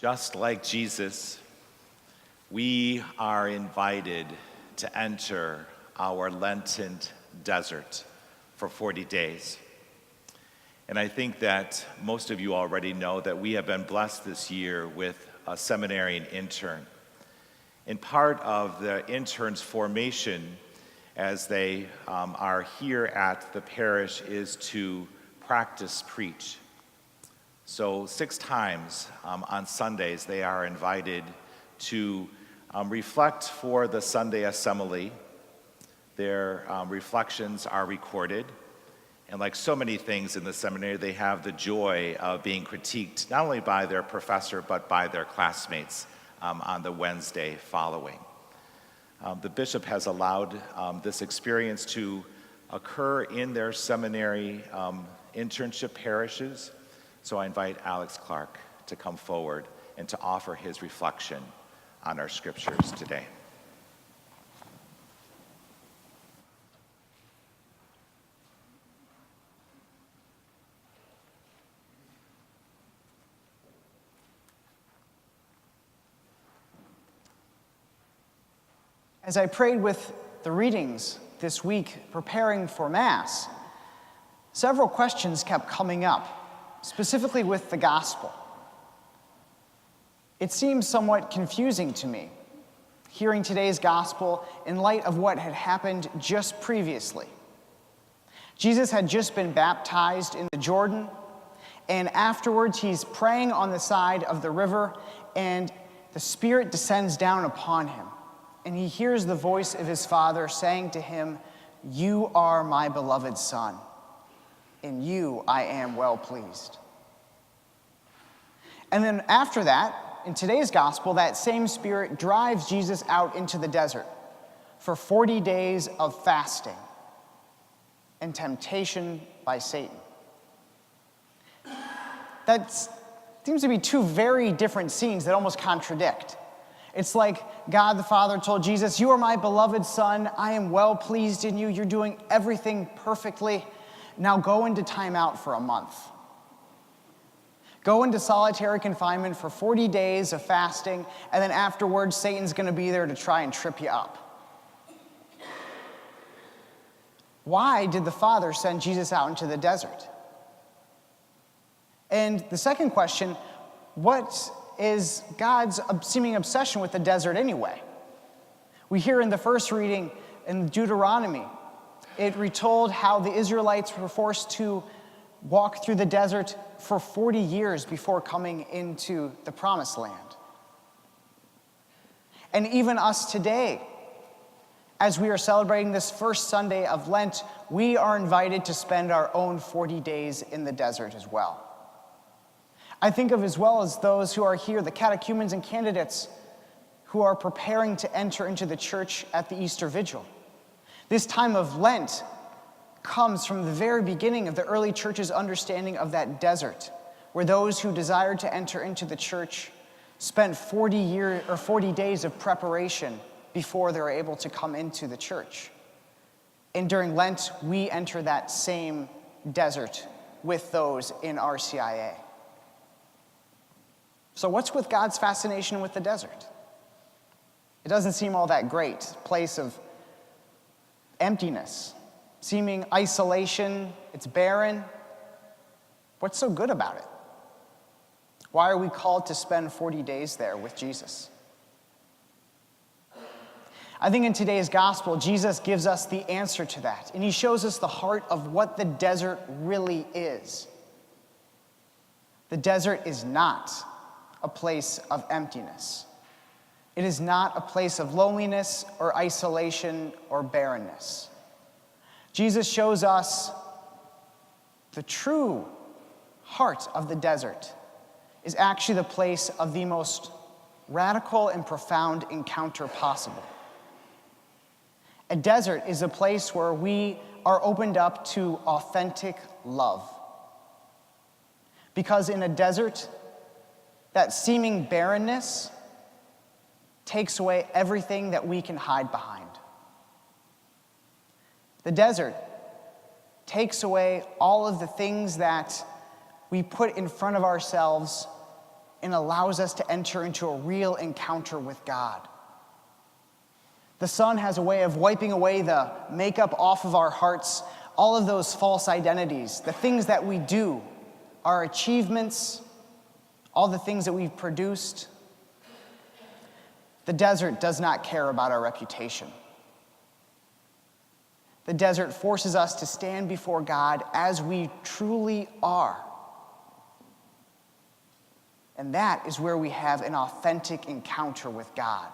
Just like Jesus, we are invited to enter our Lenten desert for 40 days. And I think that most of you already know that we have been blessed this year with a seminarian intern. And part of the intern's formation as they are here at the parish is to practice preach. So 6 times on Sundays, they are invited to reflect for the Sunday assembly. Their reflections are recorded. And like so many things in the seminary, they have the joy of being critiqued, not only by their professor, but by their classmates on the Wednesday following. The bishop has allowed this experience to occur in their seminary internship parishes. So I invite Alex Clark to come forward and to offer his reflection on our scriptures today. As I prayed with the readings this week, preparing for Mass, several questions kept coming up, specifically with the gospel. It seems somewhat confusing to me, hearing today's gospel in light of what had happened just previously. Jesus had just been baptized in the Jordan, and afterwards he's praying on the side of the river, and the Spirit descends down upon him. And he hears the voice of his Father saying to him, "You are my beloved Son. In you I am well pleased." And then after that, in today's gospel, that same Spirit drives Jesus out into the desert for 40 days of fasting and temptation by Satan. That seems to be 2 very different scenes that almost contradict. It's like God the Father told Jesus, "You are my beloved Son. I am well pleased in you. You're doing everything perfectly. Now go into timeout for a month. Go into solitary confinement for 40 days of fasting, and then afterwards, Satan's going to be there to try and trip you up." Why did the Father send Jesus out into the desert? And the second question, what is God's seeming obsession with the desert anyway? We hear in the first reading in Deuteronomy, it retold how the Israelites were forced to walk through the desert for 40 years before coming into the Promised Land. And even us today, as we are celebrating this first Sunday of Lent, we are invited to spend our own 40 days in the desert as well. I think of as well as those who are here, the catechumens and candidates who are preparing to enter into the church at the Easter Vigil. This time of Lent comes from the very beginning of the early church's understanding of that desert, where those who desired to enter into the church spent 40 days of preparation before they were able to come into the church. And during Lent, we enter that same desert with those in RCIA. So what's with God's fascination with the desert? It doesn't seem all that great. A place of emptiness, seeming isolation, it's barren. What's so good about it? Why are we called to spend 40 days there with Jesus? I think in today's gospel, Jesus gives us the answer to that, and he shows us the heart of what the desert really is. The desert is not a place of emptiness. It is not a place of loneliness or isolation or barrenness. Jesus shows us the true heart of the desert is actually the place of the most radical and profound encounter possible. A desert is a place where we are opened up to authentic love. Because in a desert, that seeming barrenness takes away everything that we can hide behind. The desert takes away all of the things that we put in front of ourselves and allows us to enter into a real encounter with God. The Son has a way of wiping away the makeup off of our hearts, all of those false identities, the things that we do, our achievements, all the things that we've produced. The desert does not care about our reputation. The desert forces us to stand before God as we truly are. And that is where we have an authentic encounter with God.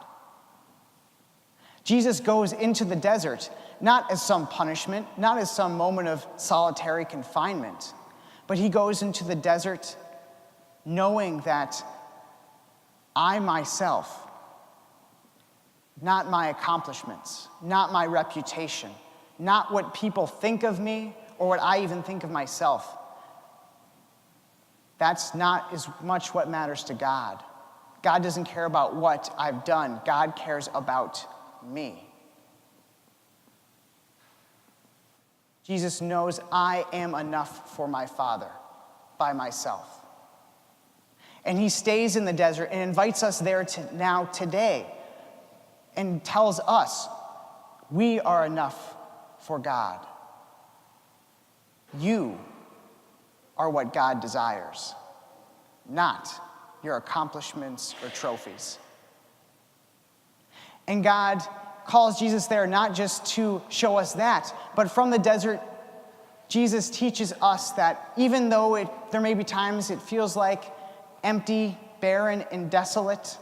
Jesus goes into the desert not as some punishment, not as some moment of solitary confinement, but he goes into the desert knowing that I myself, not my accomplishments, not my reputation, not what people think of me or what I even think of myself, that's not as much what matters to God. God doesn't care about what I've done. God cares about me. Jesus knows I am enough for my Father by myself. And he stays in the desert and invites us there today and tells us we are enough for God. You are what God desires, not your accomplishments or trophies. And God calls Jesus there not just to show us that, but from the desert, Jesus teaches us that even though there may be times it feels like empty, barren, and desolate,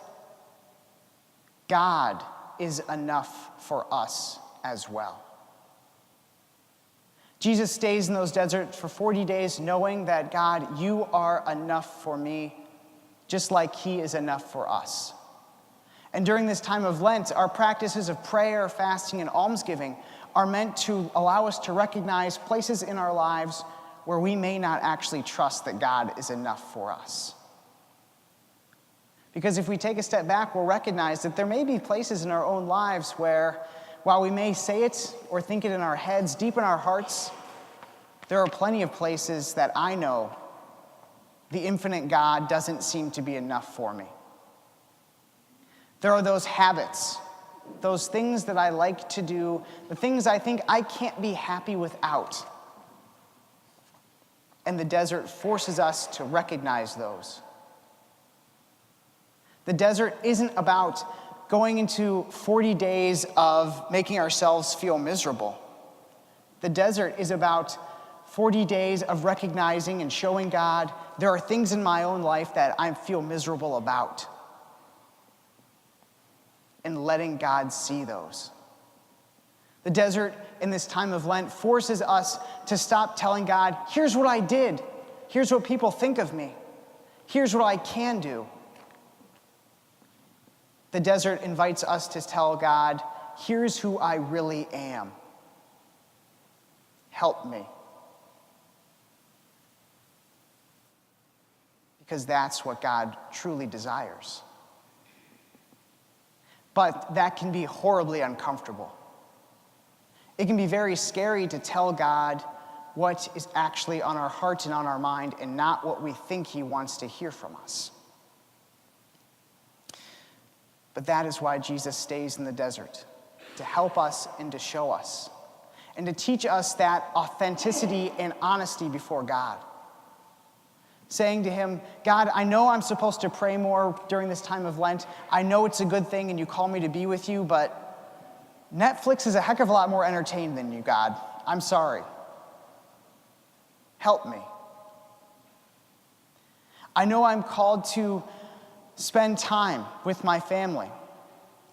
God is enough for us as well. Jesus stays in those deserts for 40 days knowing that, God, you are enough for me, just like he is enough for us. And during this time of Lent, our practices of prayer, fasting, and almsgiving are meant to allow us to recognize places in our lives where we may not actually trust that God is enough for us. Because if we take a step back, we'll recognize that there may be places in our own lives where, while we may say it or think it in our heads, deep in our hearts, there are plenty of places that I know the infinite God doesn't seem to be enough for me. There are those habits, those things that I like to do, the things I think I can't be happy without. And the desert forces us to recognize those. The desert isn't about going into 40 days of making ourselves feel miserable. The desert is about 40 days of recognizing and showing God there are things in my own life that I feel miserable about, and letting God see those. The desert in this time of Lent forces us to stop telling God, here's what I did, here's what people think of me, here's what I can do. The desert invites us to tell God, here's who I really am. Help me. Because that's what God truly desires. But that can be horribly uncomfortable. It can be very scary to tell God what is actually on our heart and on our mind and not what we think he wants to hear from us. But that is why Jesus stays in the desert, to help us and to show us, and to teach us that authenticity and honesty before God. Saying to him, God, I know I'm supposed to pray more during this time of Lent. I know it's a good thing and you call me to be with you, but Netflix is a heck of a lot more entertaining than you, God. I'm sorry. Help me. I know I'm called to spend time with my family,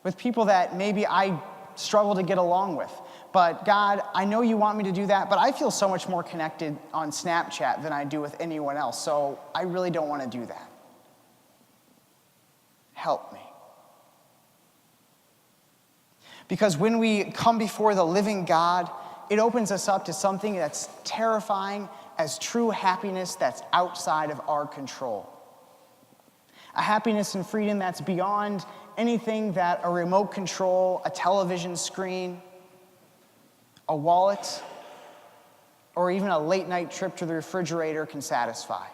with people that maybe I struggle to get along with. But God, I know you want me to do that, but I feel so much more connected on Snapchat than I do with anyone else, so I really don't want to do that. Help me. Because when we come before the living God, it opens us up to something that's terrifying as true happiness that's outside of our control. A happiness and freedom that's beyond anything that a remote control, a television screen, a wallet, or even a late night trip to the refrigerator can satisfy.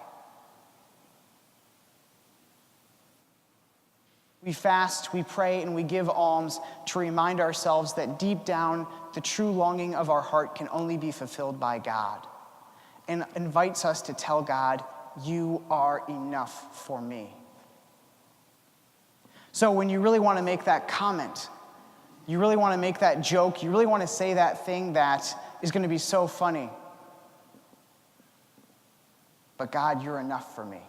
We fast, we pray, and we give alms to remind ourselves that deep down, the true longing of our heart can only be fulfilled by God, and invites us to tell God, you are enough for me. So when you really want to make that comment, you really want to make that joke, you really want to say that thing that is going to be so funny, but God, you're enough for me.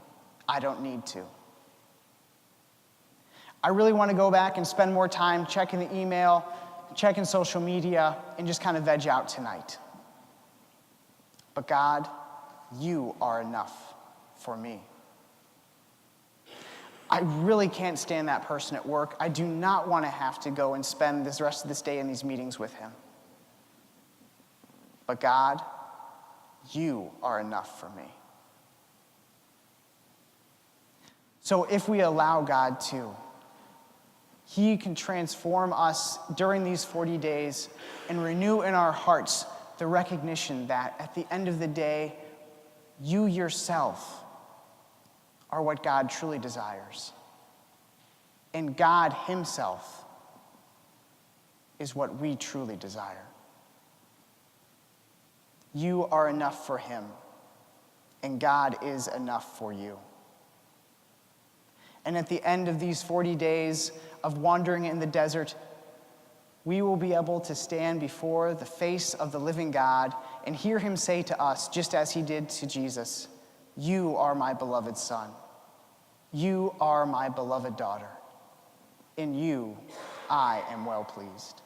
I don't need to. I really want to go back and spend more time checking the email, checking social media, and just kind of veg out tonight. But God, you are enough for me. I really can't stand that person at work. I do not want to have to go and spend the rest of this day in these meetings with him. But God, you are enough for me. So if we allow God to, He can transform us during these 40 days and renew in our hearts the recognition that at the end of the day, you yourself are what God truly desires. And God himself is what we truly desire. You are enough for him, and God is enough for you. And at the end of these 40 days of wandering in the desert, we will be able to stand before the face of the living God and hear him say to us, just as he did to Jesus, "You are my beloved son. You are my beloved daughter. In you, I am well pleased."